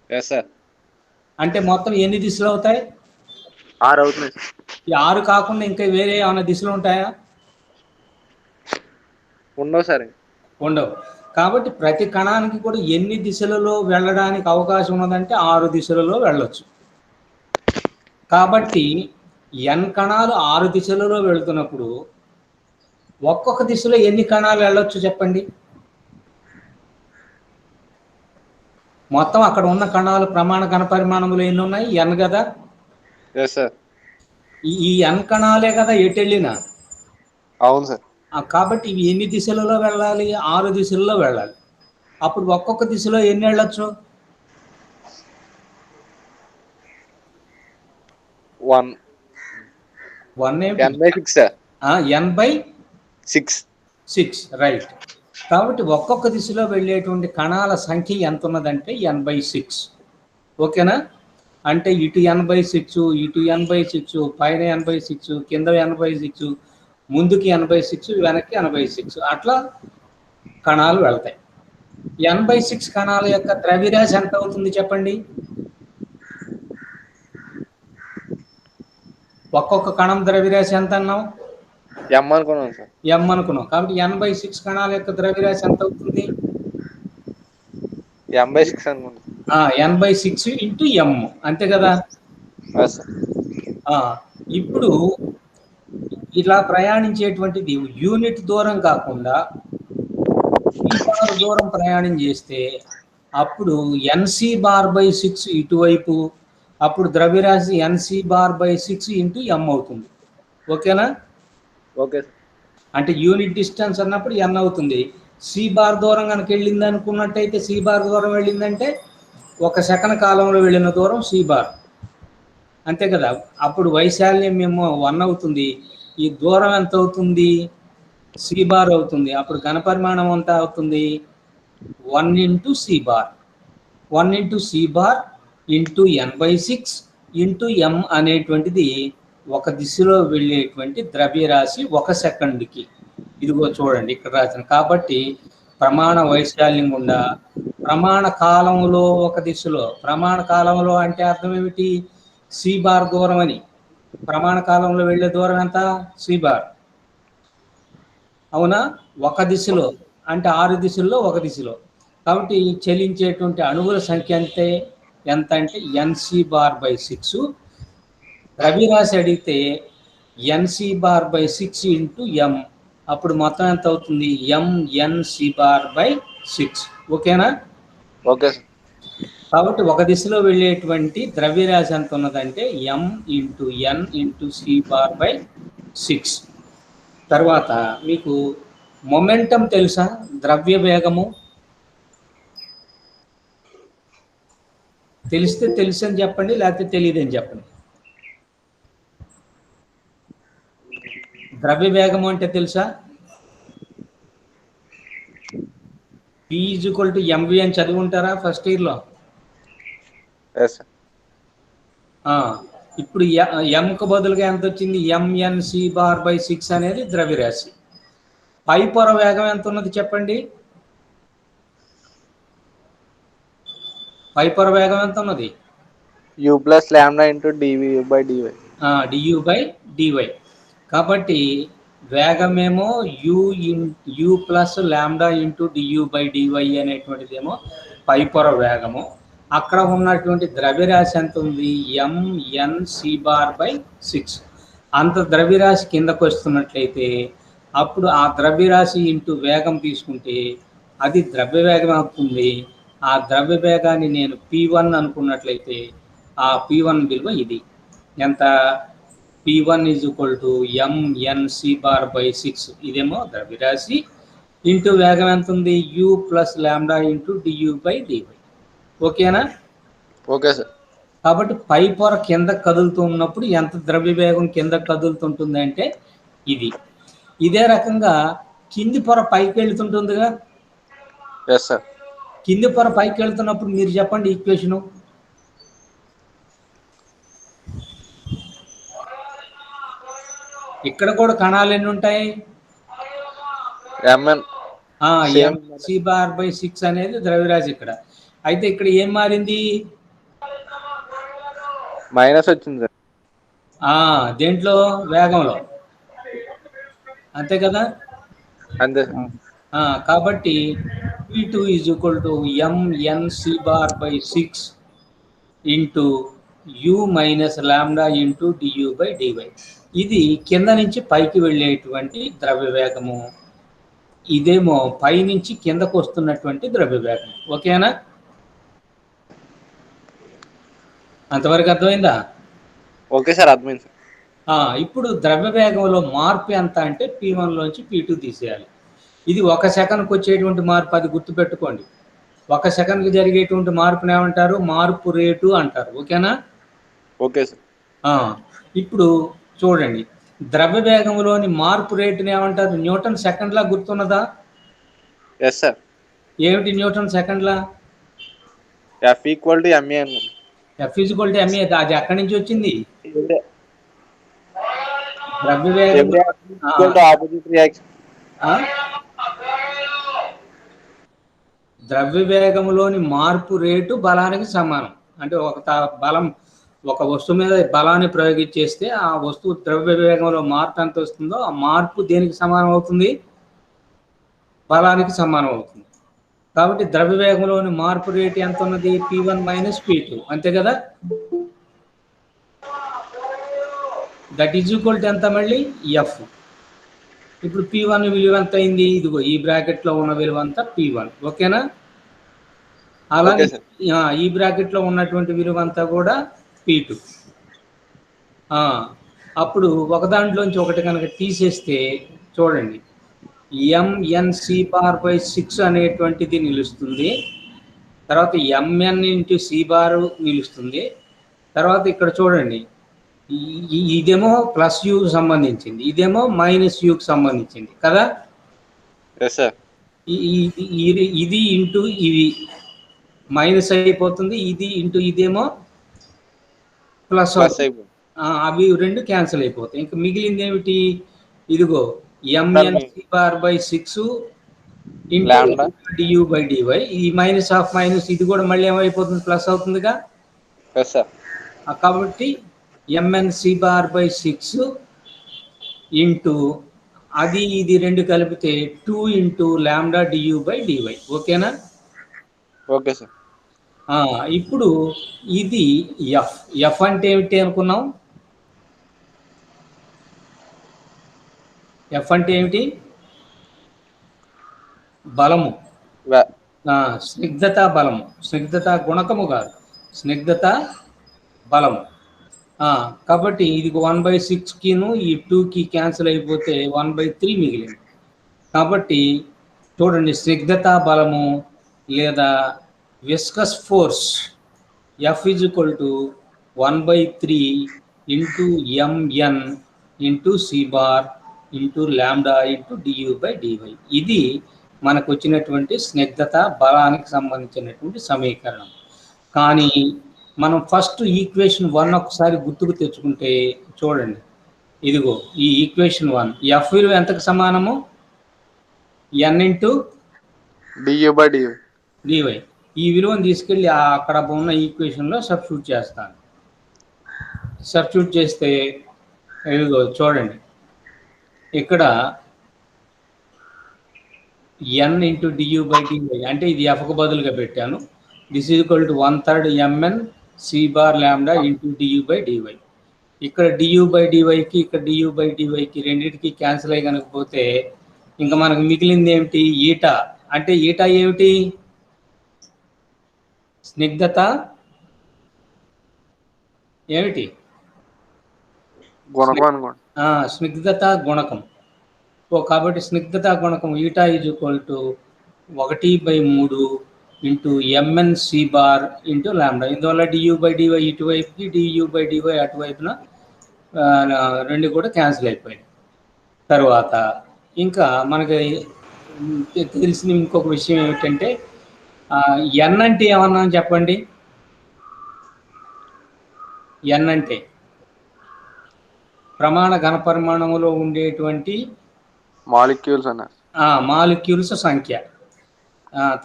Yes sir. అంటే మొత్తం ఎన్ని దిశలు అవుతాయి? 6 అవుతున్నాయి సార్. ఈ 6 కాకుండా ఇంకా వేరే ఏమైనా దిశలు ఉంటాయా? ఉండవు సార్. ఉండవు. కాబట్టి ప్రతి కణానికి కూడా ఎన్ని దిశలలో వెళ్ళడానికి అవకాశం ఉన్నదంటే 6 దిశలలో వెళ్ళొచ్చు. కాబట్టి ఎన్ కణాలు 6 దిశలలో వెళుతున్నప్పుడు ఒక్కొక్క దిశలో ఎన్ని కణాలు వెళ్ళొచ్చు చెప్పండి. మొత్తం అక్కడ ఉన్న కణాలు ప్రమాణ ఘన పరిమాణంలో ఎన్ని ఉన్నాయి? ఎన్ కదా. Yes sir. ఈ ఎన్ కణాలే కదా ఎటు వెళ్ళినా. అవును సార్. కాబట్టి ఇవి ఎన్ని దిశలలో వెళ్ళాలి? 6 దిశల్లో వెళ్ళాలి. అప్పుడు ఒక్కొక్క దిశలో ఎన్ని వెళ్ళొచ్చు? 1 n/6 సార్. n/6 right. కాబట్టి ఒక్కొక్క దిశలో వెళ్ళేటువంటి కణాల సంఖ్య ఎంత ఉన్నదంటే n/6. ఓకేనా? అంటే ఇటు n/6, ఇటు n/6, పైన n/6, కింద n/6, ముందుకి n/6, వెనక్కి n/6, అట్లా కణాలు వెళ్తాయి. n/6 కణాల యొక్క ద్రవ్యరాశి ఎంత అవుతుంది చెప్పండి. ఒక్కొక్క కణం ద్రవ్యరాశి ఎంత అన్నాం? m అనుకున్నాం సార్. m అనుకున్నాం. కాబట్టి n/6 కణాల యొక్క ద్రవ్యరాశి ఎంత అవుతుంది? m/6 అనుకున్నాం. n/6 ఇంటూ m, అంతే కదా. ఇప్పుడు ఇలా ప్రయాణించేటువంటిది యూనిట్ దూరం కాకుండా దూరం ప్రయాణం చేస్తే అప్పుడు nc/6 ఇటువైపు, అప్పుడు ద్రవ్యరాశి nc/6 ఇంటూ m అవుతుంది. ఓకేనా? ఓకే. అంటే యూనిట్ డిస్టెన్స్ అన్నప్పుడు n అవుతుంది. సి బార్ దూరం కనుక వెళ్ళింది అనుకున్నట్టయితే, సి బార్ దూరం వెళ్ళిందంటే 1 సెకండ్ కాలంలో వెళ్ళిన దూరం సి బార్, అంతే కదా. అప్పుడు వైశాల్యం ఏమో 1 అవుతుంది. ఈ దూరం ఎంత అవుతుంది? సి బార్ అవుతుంది. అప్పుడు ఘనపరిమాణం ఎంత అవుతుంది? 1 into C bar. 1 into C bar into n/6 into m అనేటువంటిది ఒక దిశలో వెళ్ళేటువంటి ద్రవ్యరాశి 1 సెకండ్కి. ఇదిగో చూడండి ఇక్కడ రాసిన. కాబట్టి ప్రమాణ వైశాల్యం గుండా ప్రమాణ కాలంలో ఒక దిశలో, ప్రమాణ కాలంలో అంటే అర్థం ఏమిటి? సి బార్ దూరం అని. ప్రమాణ కాలంలో వెళ్ళే దూరం ఎంత? C bar. అవునా? ఒక దిశలో అంటే 6 దిశల్లో ఒక దిశలో. కాబట్టి చెలించేటువంటి అణువుల సంఖ్య ఎంత అంటే nc/6. ద్రవ్యరాశి అడిగితే nc/6 ఇంటూ m. అప్పుడు మొత్తం ఎంత అవుతుంది? mnc/6. ఓకేనా? ఓకే. కాబట్టి ఒక దిశలో వెళ్ళేటువంటి ద్రవ్యరాశి ఎంత ఉన్నదంటే m into n into c/6. తర్వాత మీకు మొమెంటం తెలుసా? ద్రవ్య వేగము తెలిస్తే తెలుసు అని చెప్పండి, లేకపోతే తెలియదని చెప్పండి. ద్రవ్య వేగము అంటే తెలుసా? P = mv అని చదివి ఉంటారా ఫస్ట్ ఇయర్లో? ఇప్పుడు ఎంకు బదులుగా ఎంత వచ్చింది? ఎంఎన్సి బార్ బై 6 అనేది ద్రవ్యరాశి. పై పొర వేగం ఎంత ఉన్నది చెప్పండి? పై పొర వేగం ఎంత ఉన్నది? u plus lambda into dv by dy. D U by D Y. కాబట్టి వేగమేమో U plus lambda into DU by D Y అనేటువంటిదేమో పై పొర వేగము. అక్కడ ఉన్నటువంటి ద్రవ్యరాశి ఎంత ఉంది? M N C bar by 6. అంత ద్రవ్యరాశి కిందకు వస్తున్నట్లయితే అప్పుడు ఆ ద్రవ్యరాశి ఇంటూ వేగం తీసుకుంటే అది ద్రవ్య వేగం అవుతుంది. ఆ ద్రవ్య వేగాన్ని నేను P1 అనుకున్నట్లయితే ఆ P1 విలువ ఇది ఎంత? P1 is equal to MNC bar by 6. ఇదేమో ద్రవ్యరాశి ఇంటూ వేగం ఎంత ఉంది? U plus lambda into DU by D Y. ఓకేనా? Okay sir. కాబట్టి పై పొర కింద కదులుతూ ఉన్నప్పుడు ఎంత ద్రవ్య వేగం కింద కదులుతుంటుంది అంటే ఇది. ఇదే రకంగా కింది పొర పైకి వెళ్తుంటుందిగా. Yes sir. కింది పొర పైకి వెళ్తున్నప్పుడు మీరు చెప్పండి ఈక్వేషను. ఇక్కడ కూడా కణాలు ఎన్ని ఉంటాయి? ఎంసి బార్ బై 6 అనేది ద్రవ్యరాశి ఇక్కడ. అయితే ఇక్కడ ఏం మారింది? మైనస్ వచ్చింది సార్. దేంట్లో? వేగంలో. అంతే కదా? అంతే. కాబట్టి P2 is equal to MNC bar by 6 into u minus lambda into DU by DY. ఇది కింద నుంచి పైకి వెళ్ళేటువంటి ద్రవ్య వేగము. ఇదేమో పై నుంచి కిందకు వస్తున్నటువంటి ద్రవ్య వేగం. ఓకేనా? అంతవరకు అర్థమైందా? ఓకే సార్, అర్థమైంది సార్. ఇప్పుడు ద్రవ్య వేగంలో మార్పు ఎంత అంటే P1 లోంచి P2 తీసేయాలి. ఇది 1 సెకండ్కి వచ్చేటువంటి మార్పు, అది గుర్తుపెట్టుకోండి. 1 సెకండ్కి జరిగేటువంటి మార్పుని ఏమంటారు? మార్పు రేటు అంటారు. ఓకేనా? Okay sir. ఇప్పుడు చూడండి, ద్రవ్య వేగంలోని మార్పు రేటుని ఏమంటారు? న్యూటన్ సెకండ్లా గుర్తున్నదా? Yes sir. ఏమిటి Newton second law? F equal to MA అని. F equal to MA. అది ఎక్కడి నుంచి వచ్చింది? ద్రవ్య వేగం ఆపోజిట్ రియాక్షన్. ద్రవ్య వేగంలోని మార్పు రేటు బలానికి సమానం. అంటే ఒక వస్తువు మీద బలాన్ని ప్రయోగించేస్తే ఆ వస్తువు ద్రవ్య వేగంలో మార్పు ఎంత వస్తుందో ఆ మార్పు దేనికి సమానం అవుతుంది? బలానికి సమానం అవుతుంది. కాబట్టి ద్రవ్య వేగంలోని మార్పు రేటు ఎంత ఉన్నది? P1 minus P2. అంతే కదా? దట్ ఈజ్ ఈక్వల్ టు ఎంత మళ్ళీ? F. ఇప్పుడు P1 విలువ ఎంత అయింది? ఇదిగో ఈ బ్రాకెట్లో ఉన్న విలువ అంతా P1. ఓకేనా? అలాగే ఈ బ్రాకెట్లో ఉన్నటువంటి విలువ అంతా కూడా P2. అప్పుడు ఒక దాంట్లోంచి ఒకటి కనుక తీసేస్తే చూడండి, ఎంఎన్సి బార్ బై 6 అనేటువంటిది నిలుస్తుంది. తర్వాత ఎంఎన్ ఇంటూ సి బార్ నిలుస్తుంది. తర్వాత ఇక్కడ చూడండి, ఇదేమో ప్లస్ యూకి సంబంధించింది, ఇదేమో మైనస్ యూకి సంబంధించింది కదా. ఇది ఇంటూ ఇవి మైనస్ అయిపోతుంది, ఇది ఇంటూ ఇదేమో ప్లస్ అయిపోతుంది. అవి రెండు క్యాన్సిల్ అయిపోతాయి. ఇంకా మిగిలింది ఏమిటి? ఇదిగో MNC bar by 6 into DU by dy. ఈ మైనస్ ఆఫ్ మైనస్ ఇది కూడా మళ్ళీ ఏమైపోతుంది? ప్లస్ అవుతుందిగా. కాబట్టి ఎంఎన్సి బార్ బై 6 ఇంటూ అది ఇది రెండు కలిపితే 2 into lambda D U by D Y. ఓకేనా? Okay sir. ఇప్పుడు ఇది ఎఫ్. ఎఫ్ అంటే ఏమిటి అనుకున్నాం? ఎఫ్ అంటే ఏమిటి? బలము. స్నిగ్ధత బలము. స్నిగ్ధత గుణకము కాదు, స్నిగ్ధత బలము. కాబట్టి ఇది 1/6కిను ఈ 2కి క్యాన్సిల్ అయిపోతే 1/3 మిగిలింది. కాబట్టి చూడండి, స్నిగ్ధత బలము లేదా viscous force F is equal to 1/3 into MN into C bar into lambda into DU by DY. ఇది మనకు వచ్చినటువంటి స్నిగ్ధత బలానికి సంబంధించినటువంటి సమీకరణం. కానీ మనం ఫస్ట్ ఈక్వేషన్ 1 ఒకసారి గుర్తుకు తెచ్చుకుంటే చూడండి, ఇదిగో ఈ ఈక్వేషన్ 1 ఎఫ్ విలువ ఎంతకు సమానము? ఎన్ ఇంటూ du/du. డివై. ఈ విలువను తీసుకెళ్ళి అక్కడ ఉన్న ఈక్వేషన్లో సబ్స్టిట్యూట్ చేస్తాను. సబ్స్టిట్యూట్ చేస్తే ఇదిగో చూడండి, ఇక్కడ ఎన్ ఇంటూ du/dy అంటే ఇది ఎఫ్కు బదులుగా పెట్టాను. This is equal to 1/3 mn c bar lambda into du/dy. ఇక్కడ du/dyకి ఇక్కడ du/dyకి రెండింటికి క్యాన్సిల్ అయ్యి కనుకపోతే ఇంకా మనకు మిగిలింది ఏమిటి? ఈటా. అంటే ఈటా ఏమిటి? స్నిగ్ధత ఏమిటి? గుణకం అనుకోండి. స్నిగ్ధత గుణకం. కాబట్టి స్నిగ్ధత గుణకం eta is equal to 1/3 into MN C bar into lambda. ఇందువల్ల du/dy ఇటువైపుకి du/dy అటువైపున రెండు కూడా క్యాన్సిల్ అయిపోయాయి. తర్వాత ఇంకా మనకి తెలిసిన ఇంకొక విషయం ఏమిటంటే ఎన్ అంటే ఏమన్నా చెప్పండి. ఎన్ అంటే ప్రమాణ ఘనపరిమాణంలో ఉండేటువంటి మాలిక్యూల్స్ అన్నారు. మాలిక్యూల్స్ సంఖ్య.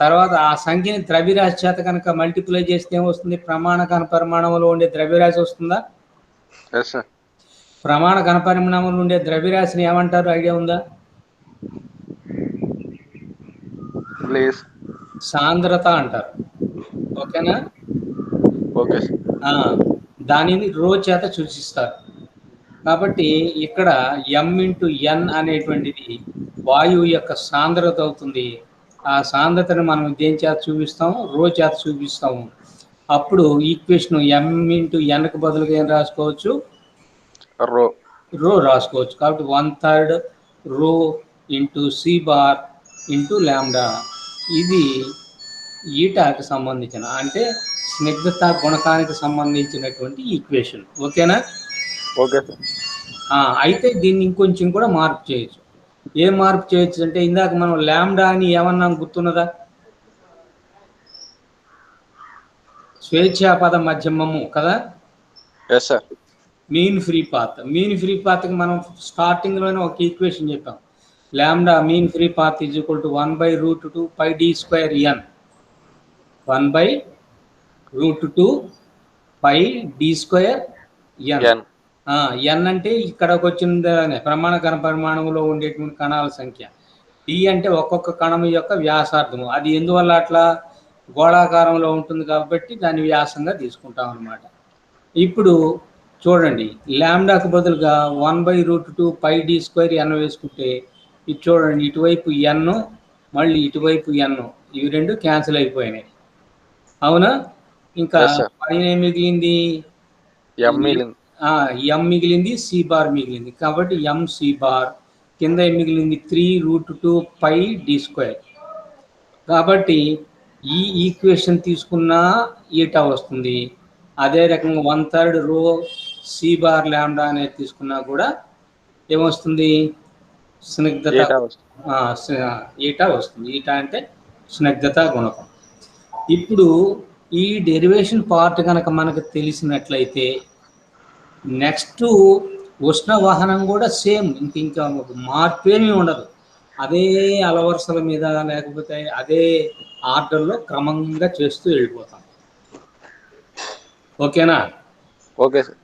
తర్వాత ఆ సంఖ్యని ద్రవ్యరాశి చేత కనుక మల్టిప్లై చేస్తే ఏమొస్తుంది? ప్రమాణ ఘనపరిమాణంలో ఉండే ద్రవ్యరాశి వస్తుందా? ప్రమాణ ఘనపరిమాణంలో ఉండే ద్రవ్యరాశిని ఏమంటారు? ఐడియా ఉందా? సాంద్రత అంటారు. ఓకేనా? ఓకే. దానిని రో చేత సూచిస్తారు. కాబట్టి ఇక్కడ ఎం ఇంటూ ఎన్ అనేటువంటిది వాయువు యొక్క సాంద్రత అవుతుంది. ఆ సాంద్రతను మనం దేని చేత చూపిస్తాము? రో చేత చూపిస్తాము. అప్పుడు ఈక్వేషన్ ఎం ఇంటూ ఎన్కు బదులుగా ఏం రాసుకోవచ్చు? రో రాసుకోవచ్చు. కాబట్టి 1/3 rho into C bar into lambda. ఇది ఈటాకి సంబంధించిన అంటే స్నిగ్ధత గుణకానికి సంబంధించినటువంటి ఈక్వేషన్. ఓకేనా? ఓకే. అయితే దీన్ని ఇంకొంచెం కూడా మార్పు చేయొచ్చు. ఏం మార్పు చేయొచ్చు అంటే ఇందాక మనం లాంబ్డా అని ఏమన్నాం గుర్తున్నదా? స్వేచ్ఛాపద మధ్యమము కదా. Mean free path. Mean free పాత్కి మనం స్టార్టింగ్లోనే ఒక ఈక్వేషన్ చెప్పాం. Lambda mean free path is equal to 1/√2 πd²n. 1/√2 πd²n. N అంటే ఇక్కడకు వచ్చిన ప్రమాణ ఘనపరిమాణంలో ఉండేటువంటి కణాల సంఖ్య. డి అంటే ఒక్కొక్క కణం యొక్క వ్యాసార్థము. అది ఎందువల్ల అట్లా? గోళాకారంలో ఉంటుంది కాబట్టి దాన్ని వ్యాసంగా తీసుకుంటాం అన్నమాట. ఇప్పుడు చూడండి, లాంబ్డాకు బదులుగా 1/√2 πd²n వేసుకుంటే ఇది చూడండి, ఇటువైపు ఎన్ మళ్ళీ ఇటువైపు ఎన్, ఇవి రెండు క్యాన్సిల్ అయిపోయినాయి. అవునా? ఇంకా పైన మిగిలింది ఎం మిగిలింది, సి బార్ మిగిలింది. కాబట్టి ఎం సి బార్ కింద మిగిలింది 3√2 πd². కాబట్టి ఈ ఈక్వేషన్ తీసుకున్న ఈటా వస్తుంది. అదే రకంగా 1/3 రో సి బార్ లాంబ్డా అనేది తీసుకున్నా కూడా ఏమొస్తుంది? స్నిగ్ధత ఈటా వస్తుంది. ఈటా అంటే స్నిగ్ధత గుణకం. ఇప్పుడు ఈ డెరివేషన్ పార్ట్ కనుక మనకు తెలిసినట్లయితే నెక్స్ట్ ఉష్ణ వాహనం కూడా సేమ్, ఇంకా మార్పేమీ ఉండదు. అదే అలవరుసల మీద లేకపోతే అదే ఆర్డర్లో క్రమంగా చేస్తూ వెళ్ళిపోతాం. ఓకేనా? Okay sir.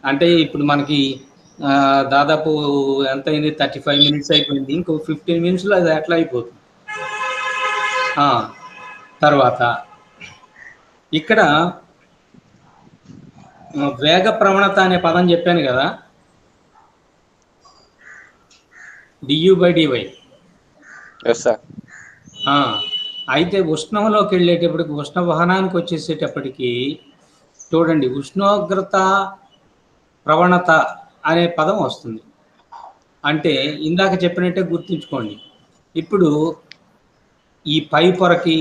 అంటే ఇప్పుడు మనకి దాదాపు ఎంత అయింది? 35 minutes అయిపోయింది. ఇంకో 15 minutesలో అది ఎట్లా అయిపోతుంది. తర్వాత ఇక్కడ వేగ ప్రవణత అనే పదం చెప్పాను కదా, du/dy. అయితే ఉష్ణంలోకి వెళ్ళేటప్పటికి, ఉష్ణ వాహనానికి వచ్చేసేటప్పటికి చూడండి, ఉష్ణోగ్రత ప్రవణత అనే పదం వస్తుంది. అంటే ఇందాక చెప్పినట్టే గుర్తుంచుకోండి. ఇప్పుడు ఈ పై పొరకి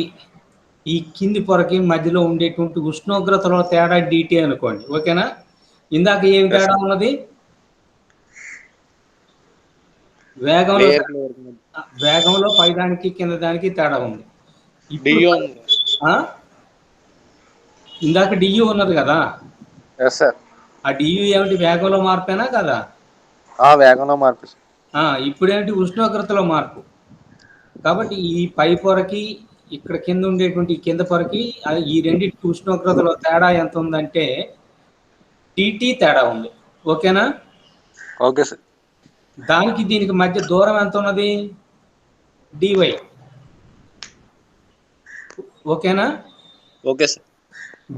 ఈ కింది పొరకి మధ్యలో ఉండేటువంటి ఉష్ణోగ్రతలో తేడా డిటి అనుకోండి. ఓకేనా? ఇందాక ఏం తేడా ఉన్నది? వేగంలో పైదానికి కింద దానికి తేడా ఉంది. ఇందాక డియు ఉన్నది కదా, ఎస్ సార్. ఆ డియు ఏమిటి, వేగంలో మార్పేనా కదా? వేగంలో మార్పు సార్. ఇప్పుడేంటి, ఉష్ణోగ్రతలో మార్పు. కాబట్టి ఈ పై పొరకి ఇక్కడ కింద ఉండేటువంటి కింద పొరకి ఈ రెండింటి ఉష్ణోగ్రతలో తేడా ఎంత ఉందంటే టీటీ తేడా ఉంది. ఓకేనా? Okay sir. దానికి దీనికి మధ్య దూరం ఎంత ఉన్నది, డివై. ఓకేనా? Okay sir.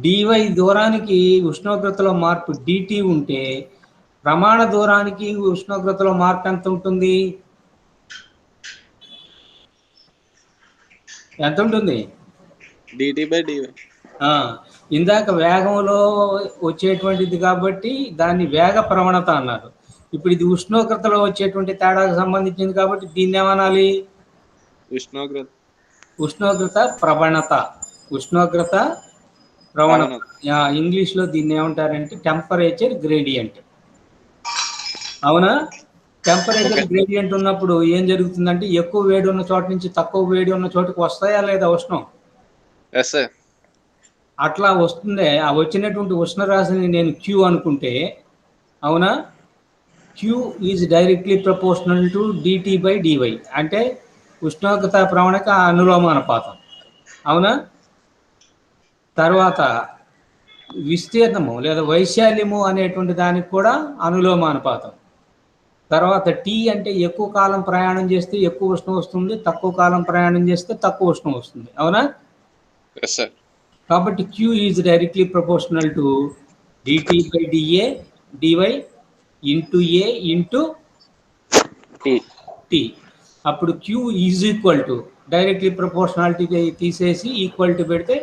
డివై దూరానికి ఉష్ణోగ్రతలో మార్పు డిటి ఉంటే ప్రమాణ దూరానికి ఉష్ణోగ్రతలో మార్పు ఎంత ఉంటుంది, ఎంత ఉంటుంది? DT by DY. ఇందాక వేగంలో వచ్చేటువంటిది కాబట్టి దాన్ని వేగ ప్రవణత అన్నారు. ఇప్పుడు ఇది ఉష్ణోగ్రతలో వచ్చేటువంటి తేడాకు సంబంధించింది కాబట్టి దీన్ని ఏమనాలి, ఉష్ణోగ్రత ప్రవణత. ఉష్ణోగ్రత ప్రవణత ఇంగ్లీష్లో దీన్ని ఏమంటారంటే టెంపరేచర్ గ్రేడియంట్. అవునా? టెంపరేచర్ గ్రేడియంట్ ఉన్నప్పుడు ఏం జరుగుతుందంటే ఎక్కువ వేడి ఉన్న చోట నుంచి తక్కువ వేడి ఉన్న చోటుకు వస్తాయా లేదా ఉష్ణం? అట్లా వస్తుందే. ఆ వచ్చినటువంటి ఉష్ణరాశిని నేను క్యూ అనుకుంటే, అవునా, Q is directly proportional to DT by DY. అంటే ఉష్ణోగ్రత ప్రవణక అనులోమానుపాతం. అవునా? తర్వాత విస్తీర్ణము లేదా వైశాల్యము అనేటువంటి దానికి కూడా అనులోమానుపాతం. తర్వాత టీ అంటే ఎక్కువ కాలం ప్రయాణం చేస్తే ఎక్కువ ఉష్ణం వస్తుంది, తక్కువ కాలం ప్రయాణం చేస్తే తక్కువ ఉష్ణం వస్తుంది. అవునా? కాబట్టి Q is directly proportional to DT by D A D Y into A into T. అప్పుడు Q is equal to directly proportionality తీసేసి ఈక్వల్ టు పెడితే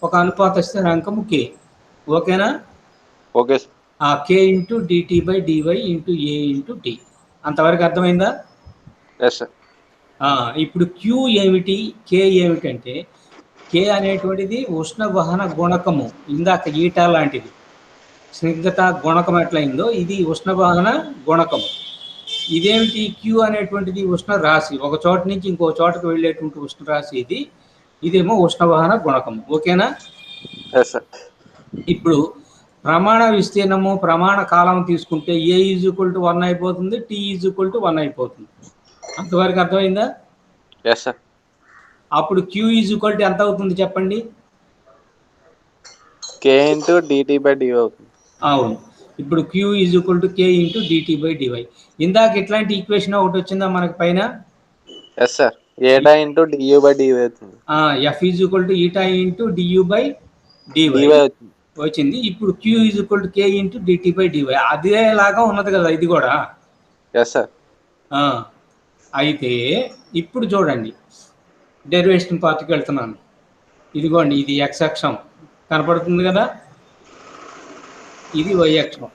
ఒక అనుపాత స్థిరాంకము కే. ఓకేనా? ఓకే. ఆ K into DT by D Y into A into T. అంతవరకు అర్థమైందా? ఇప్పుడు క్యూ ఏమిటి, కే ఏమిటంటే కే అనేటువంటిది ఉష్ణ వహన గుణకము. ఇందాక ఈటా లాంటిది స్నిగ్ధత గుణకం ఎట్లయిందో ఇది ఉష్ణ వహన గుణకము. ఇదేమిటి, క్యూ అనేటువంటిది ఉష్ణ రాశి, ఒక చోట నుంచి ఇంకో చోటకు వెళ్ళేటువంటి ఉష్ణ రాశి ఇది. ఇదేమో ఉష్ణవాహన గుణకము. ఓకేనా? ఇప్పుడు ప్రమాణ విస్తీర్ణము ప్రమాణ కాలం తీసుకుంటే ఏ ఈజ్ ఈక్వల్ టు 1 అయిపోతుంది, టీ ఈజ్ ఈక్వల్ టు 1 అయిపోతుంది. అంతవరకు అర్థమైందా? అప్పుడు క్యూ ఈజ్ ఈక్వల్ టు ఎంత అవుతుంది చెప్పండి? K into DT by D Y అవుతుంది. అవును. ఇప్పుడు Q is equal to K into DT by DY. ఇందాక ఇట్లాంటి ఈక్వేషన్ ఒకటి వచ్చిందా మనకి పైన? Eta into DU by D Y అవుతుంది. F is equal to eta into DU by D Y వచ్చింది. ఇప్పుడు Q is equal to K into DT by D Y అదేలాగా ఉన్నది కదా ఇది కూడా. అయితే ఇప్పుడు చూడండి, డెరివేషన్ పార్ట్కి వెళ్తున్నాను. ఇదిగోండి, ఇది ఎక్స్ అక్షం కనపడుతుంది కదా, ఇది వై అక్షం.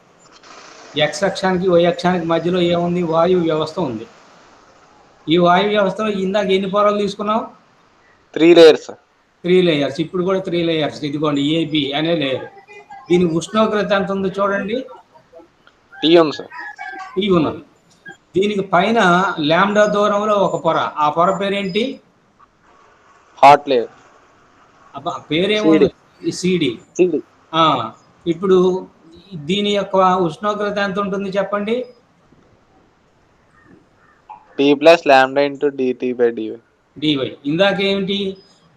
ఎక్స్ అక్షానికి వై అక్షానికి మధ్యలో ఏముంది, వాయు వ్యవస్థ ఉంది. ఈ వాయు వ్యవస్థలో ఇందాక ఎన్ని పొరలు తీసుకున్నాం? 3 లేయర్స్. 3 లేయర్స్. ఇప్పుడు కూడా 3 లేయర్స్. ఇదిగోండి ఏబి అనే లేయర్. దీని ఉష్ణోగ్రత ఎంత ఉందో చూడండి. టీ ఉంది సార్. టీ ఉన్నది. దీనికి పైన లాంబ్డా దూరంలో ఒక పొర, ఆ పొర పేరేంటి? Hot layer. పేరేముంది? సిడి. ఇప్పుడు దీని యొక్క ఉష్ణోగ్రత ఎంత ఉంటుంది చెప్పండి? T plus lambda into DT by D Y. D Y. ఇందాక ఏమిటి,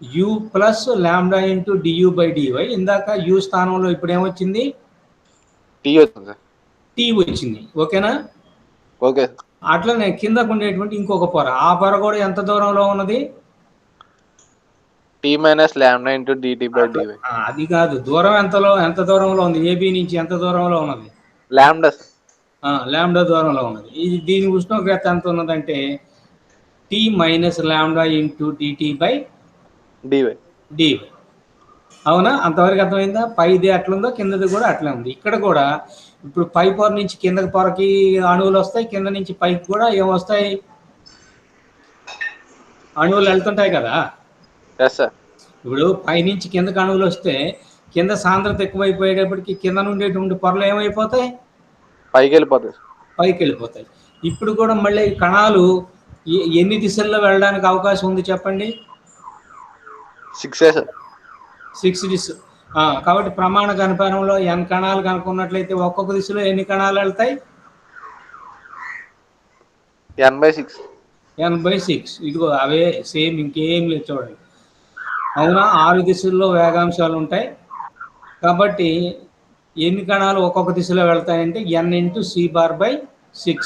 U plus lambda into DU by DY. ఇందాక యు స్థానంలో ఇప్పుడు ఏమొచ్చింది? టీ వచ్చింది సార్. టీ వచ్చింది. ఓకేనా? ఓకే. అట్లనే కిందకు ఉండేటువంటి ఇంకొక పొర, ఆ పొర కూడా ఎంత దూరంలో ఉన్నది? T minus lambda into DT by DY. అది కాదు, దూరం ఎంత దూరంలో ఉంది? ఏబి నుంచి ఎంత దూరంలో ఉన్నది? లాంబ్డా. లాంబ్డా దూరంలో ఉన్నది. ఇది దీని ఉష్ణోగ్రత ఎంత ఉన్నదంటే T minus lambda into DT by DY. అవునా? అంతవరకు అర్థమైందా? పైది అట్లుందో కిందది కూడా అట్లే ఉంది. ఇక్కడ కూడా ఇప్పుడు పై పొర నుంచి కిందకి పొరకి అణువులు వస్తాయి, కింద నుంచి పైకి కూడా ఏమొస్తాయి, అణువులు వెళ్తుంటాయి కదా. ఇప్పుడు పైనుంచి కిందకి అణువులు వస్తే కింద సాంద్రత ఎక్కువైపోయేటప్పటికి కింద నుండేటువంటి పొరలు ఏమైపోతాయి? పైకి వెళ్ళిపోతాయి. ఇప్పుడు కూడా మళ్ళీ కణాలు ఎన్ని దిశల్లో వెళ్ళడానికి అవకాశం ఉంది చెప్పండి? 6 దిశ. కాబట్టి ప్రమాణ కణపరంలో n కణాలు కనుక్కున్నట్లయితే ఒక్కొక్క దిశలో ఎన్ని కణాలు వెళ్తాయి? n/6. n/6. ఇదిగో అవే సేమ్, ఇంకేం లేదు చూడండి. అవునా? 6 దిశల్లో వేగాంశాలు ఉంటాయి. కాబట్టి ఎన్ని కణాలు ఒక్కొక్క దిశలో వెళ్తాయంటే n × c/6.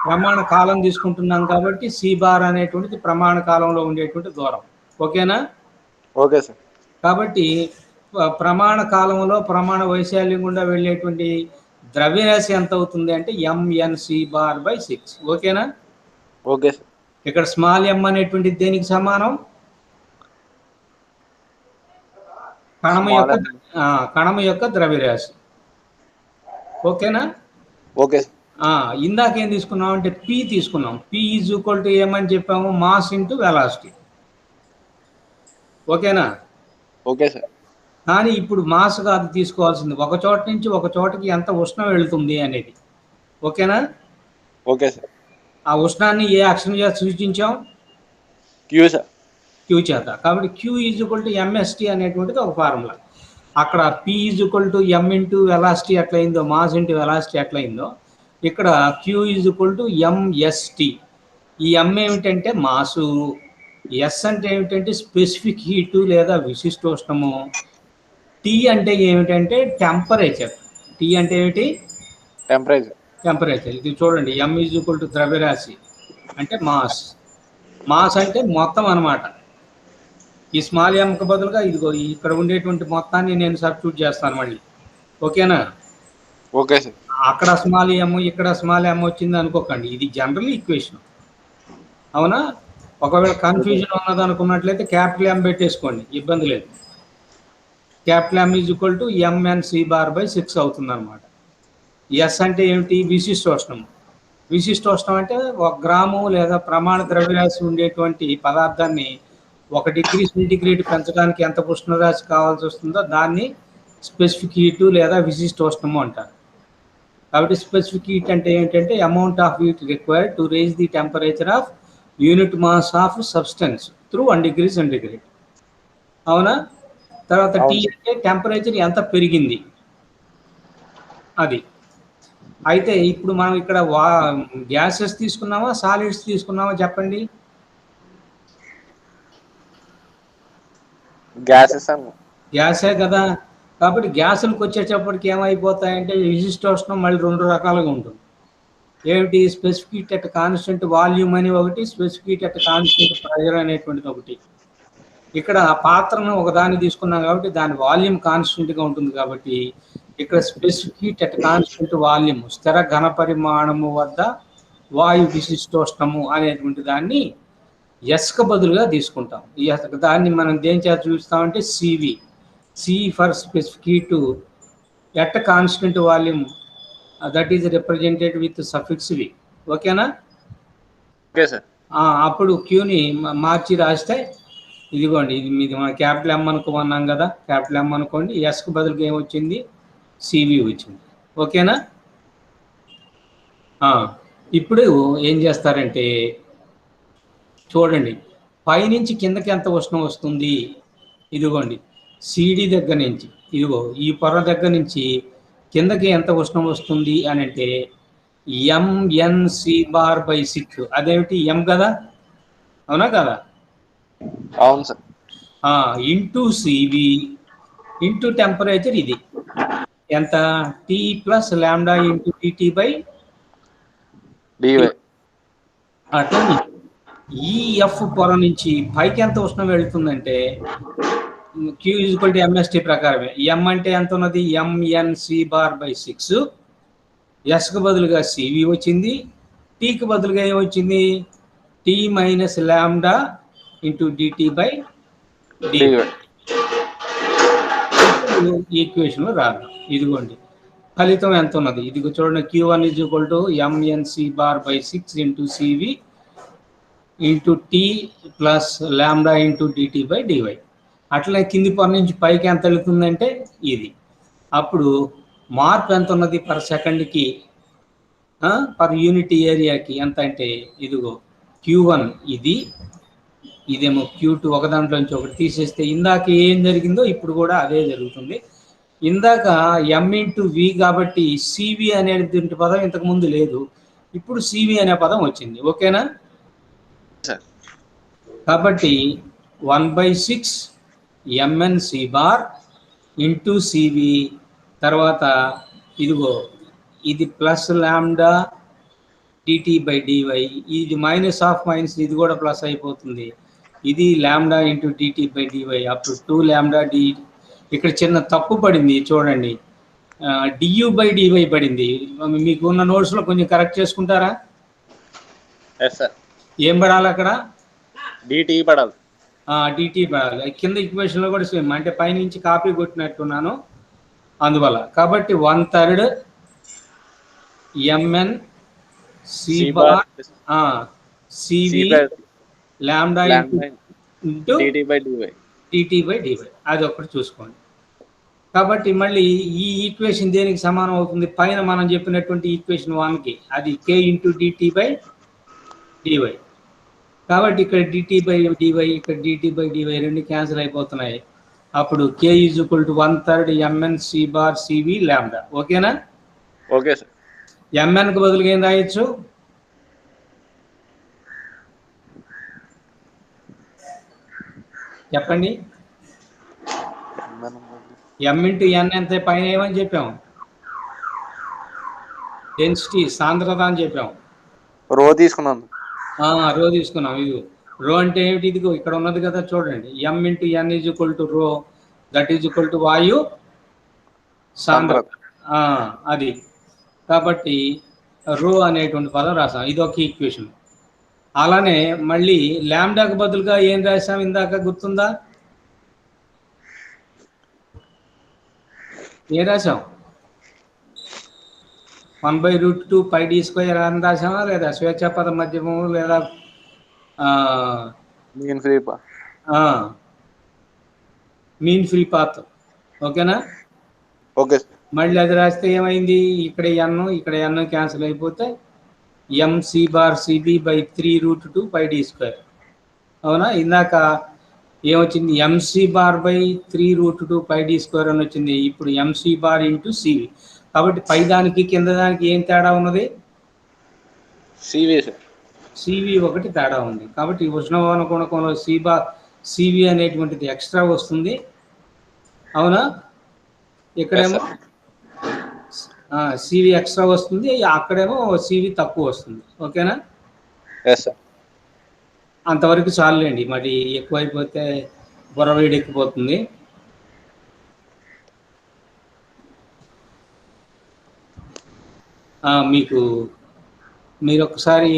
ప్రమాణ కాలం తీసుకుంటున్నాం కాబట్టి c బార్ అనేటువంటిది ప్రమాణ కాలంలో ఉండేటువంటి దూరం. ఓకేనా? Okay sir. కాబట్టి ప్రమాణ కాలంలో ప్రమాణ వైశాల్యం గుండా వెళ్ళేటువంటి ద్రవ్యరాశి ఎంత అవుతుంది అంటే mnc/6. ఓకేనా? Okay sir. ఇక్కడ స్మాల్ m అనేటువంటిది దేనికి సమానం? కణము యొక్క ద్రవ్యరాశి. ఓకేనా? Okay sir. ఇందాక ఏం తీసుకున్నాం అంటే p తీసుకున్నాం. p = ఏమని చెప్పాము? Mass into velocity. ఓకేనా? Okay sir. కానీ ఇప్పుడు మాస్ కాదు తీసుకోవాల్సింది, ఒక చోట నుంచి ఒక చోటకి ఎంత ఉష్ణం వెళుతుంది అనేది. ఓకేనా? Okay sir. ఆ ఉష్ణాన్ని ఏ అక్షరం చేత సూచించాం? Q sir. Q చేత. కాబట్టి Q = mst అనేటువంటిది ఒక ఫార్ములా. అక్కడ p = m ఇంటూ వెలాసిటీ ఎట్లయిందో, మాస్ ఇంటూ వెలాసిటీ ఎట్లయిందో, ఇక్కడ Q = mst. ఈ m ఏమిటంటే మాసు, s అంటే ఏమిటంటే స్పెసిఫిక్ హీటు లేదా విశిష్టోష్ణము, T అంటే ఏమిటంటే టెంపరేచర్. T అంటే ఏమిటి? టెంపరేచర్. ఇది చూడండి, m = ద్రవ్యరాశి అంటే మాస్. మాస్ అంటే మొత్తం అన్నమాట. ఈ స్మాల్ ఎంకి బదులుగా ఇదిగో ఇక్కడ ఉండేటువంటి మొత్తాన్ని నేను సబ్స్టిట్యూట్ చేస్తాను మళ్ళీ. ఓకేనా? Okay sir. అక్కడ స్మాల్ ఎం, ఇక్కడ స్మాల్ ఎం వచ్చింది అనుకోకండి, ఇది జనరల్ ఈక్వేషన్. అవునా? ఒకవేళ కన్ఫ్యూజన్ ఉన్నది అనుకున్నట్లయితే క్యాపిటల్ M పెట్టేసుకోండి, ఇబ్బంది లేదు. క్యాపిటల్ M = mnc/6 అవుతుంది అనమాట. ఎస్ అంటే ఏమిటి? విశిష్టోష్ణం. విశిష్టోష్ణం అంటే 1 గ్రాము లేదా ప్రమాణ ద్రవ్యరాశి ఉండేటువంటి పదార్థాన్ని 1 డిగ్రీ సెంటీగ్రేడ్ పెంచడానికి ఎంత ఉష్ణరాశి కావాల్సి వస్తుందో దాన్ని స్పెసిఫిక్ హీటు లేదా విశిష్టోష్ణము అంటారు. కాబట్టి స్పెసిఫిక్ హీట్ అంటే ఏంటంటే amount of heat required to raise the temperature of unit mass of substance through 1 degree centigrade. అవునా? తర్వాత T అంటే టెంపరేచర్ ఎంత పెరిగింది అది. అయితే ఇప్పుడు మనం ఇక్కడ గ్యాసెస్ తీసుకున్నామా సాలిడ్స్ తీసుకున్నామా చెప్పండి? గ్యాసే కదా. కాబట్టి గ్యాసులకు వచ్చేటప్పటికి ఏమైపోతాయంటే విశిష్టోష్ణం మళ్ళీ 2 రకాలుగా ఉంటుంది. ఏమిటి? Specific heat at constant volume అని ఒకటి, specific heat at constant pressure అనేటువంటిది ఒకటి. ఇక్కడ పాత్రను ఒకదాన్ని తీసుకున్నాం కాబట్టి దాని వాల్యూమ్ కాన్స్టెంట్గా ఉంటుంది. కాబట్టి ఇక్కడ specific heat at constant volume, స్థిర ఘన పరిమాణము వద్ద వాయు విశిష్టోష్ణము అనేటువంటి దాన్ని ఎస్కు బదులుగా తీసుకుంటాం. దాన్ని మనం దేని చేత చూపిస్తామంటే C V. C for specific heat at constant volume, that is represented with suffix V. ఓకేనా? Okay sir. అప్పుడు క్యూని మార్చి రాస్తే ఇదిగోండి, ఇది మీది మన క్యాపిటల్ M అనుకోమన్నాం కదా, క్యాపిటల్ M అనుకోండి. ఎస్కు బదులుగా ఏమొచ్చింది? సివి వచ్చింది. ఓకేనా? ఇప్పుడు ఏం చేస్తారంటే చూడండి, పైనుంచి కిందకి ఎంత ఉష్ణం వస్తుంది? ఇదిగోండి, సిడి దగ్గర నుంచి, ఇదిగో ఈ పొర దగ్గర నుంచి కిందకి ఎంత ఉష్ణం వస్తుంది అని అంటే mnc/6. అదేమిటి? M కదా, అవునా కదా? అవును sir. Into CV into temperature. ఇది ఎంత? T + λ × dT/dy. అట్లా ఈ ఎఫ్ పొర నుంచి పైకి ఎంత ఉష్ణం వెళుతుందంటే Q = mst ప్రకారమే. M అంటే ఎంత ఉన్నది? mnc/6. ఎస్కు బదులుగా సివి వచ్చింది, టీకి బదులుగా ఏమొచ్చింది? T - λ × dT/dy. ఈక్వేషన్లో రాద్దాం. ఇదిగోండి ఫలితం ఎంత ఉన్నది? ఇదిగో చూడండి, Q1 = mnc/6 × CV × T + λ × dT/dy. అట్లనే కింది పొర నుంచి పైకి ఎంత వెళుతుందంటే ఇది. అప్పుడు మార్పు ఎంత ఉన్నది పర్ సెకండ్కి, పర్ యూనిట్ ఏరియాకి ఎంత అంటే ఇదిగో Q1 ఇది, ఇదేమో Q2 ఒక దాంట్లో నుంచి ఒకటి తీసేస్తే ఇందాక ఏం జరిగిందో ఇప్పుడు కూడా అదే జరుగుతుంది. ఇందాక M ఇంటూ వి కాబట్టి సివి అనేటువంటి పదం ఇంతకు ముందు లేదు, ఇప్పుడు సివి అనే పదం వచ్చింది. ఓకేనా? సార్ కాబట్టి 1/6 ఎంఎన్సి బార్ ఇంటూ సివి, తర్వాత ఇదిగో ఇది plus lambda DT by DY, ఇది మైనస్ ఆఫ్ మైనస్ ఇది కూడా ప్లస్ అయిపోతుంది. ఇది lambda into DT by DY up to 2 lambda D. ఇక్కడ చిన్న తప్పు పడింది చూడండి, డియు బై డివై పడింది. మీకు ఉన్న నోట్స్లో కొంచెం కరెక్ట్ చేసుకుంటారా? Yes sir. ఏం పడాలి అక్కడ? డిటి పడాలి. డిటి పడాలి. కింద ఈక్వేషన్లో కూడా సేమ్, అంటే పైనుంచి కాపీ కొట్టినట్టున్నాను అందువల్ల. కాబట్టి 1/3 MN C bar CV lambda into DT by DY DT by DY, అది ఒకటి చూసుకోండి. కాబట్టి మళ్ళీ ఈ ఈక్వేషన్ దేనికి సమానం అవుతుంది? పైన మనం చెప్పినటువంటి ఈక్వేషన్ 1కి, అది K into DT by D Y. కాబట్టి ఇక్కడ డిటి బై డివై, ఇక్కడ డిటి బై డివై రెండు క్యాన్సిల్ అయిపోతున్నాయి. అప్పుడు K is equal to 1/3 MN C bar CV lambda. ఓకేనా? Okay sir. ఎంఎన్కి బదులుగా ఏం రాయొచ్చు? చెప్పండి. ఎం ఇంటూ ఎన్ ఎంత? పైన ఏమని చెప్పాం? డెన్సిటీ, సాంద్రత అని చెప్పాం. రో తీసుకున్నాను. రో తీసుకున్నాం. ఇది రో అంటే ఏమిటి? ఇదిగో ఇక్కడ ఉన్నది కదా చూడండి, M into N is equal to rho, that is equal to వాయు సాంద్రత. అది కాబట్టి రో అనేటువంటి పదం రాసాం. ఇది ఒక ఈక్వేషన్. అలానే మళ్ళీ ల్యాండాకు బదులుగా ఏం రాసాం ఇందాక గుర్తుందా? ఏం రాసాం? 1/√2 πd² అని రాసామా లేదా? స్వేచ్ఛాపద మధ్యమము లేదా మీన్ ఫ్రీ పాత్. ఓకేనా? ఓకే. మళ్ళీ అది రాస్తే ఏమైంది? ఇక్కడ ఎన్ క్యాన్సిల్ అయిపోతే MC bar CB by 3√2 πd². అవునా? ఇందాక ఏమొచ్చింది? ఎంసి బార్ బై 3√2 πd² అని వచ్చింది. ఇప్పుడు ఎంసి బార్ ఇంటూ సివి. కాబట్టి పై దానికి కింద దానికి ఏం తేడా ఉన్నది? సివి ఒకటి తేడా ఉంది. కాబట్టి ఉష్ణవహన గుణకంలో సివి అనేటువంటిది ఎక్స్ట్రా వస్తుంది. అవునా? ఇక్కడేమో సివి ఎక్స్ట్రా వస్తుంది, అక్కడేమో సివి తక్కువ వస్తుంది. ఓకేనా? అంతవరకు చాలండి. మరి ఎక్కువైపోతే బొరవేడి ఎక్కిపోతుంది. మీరు ఒకసారి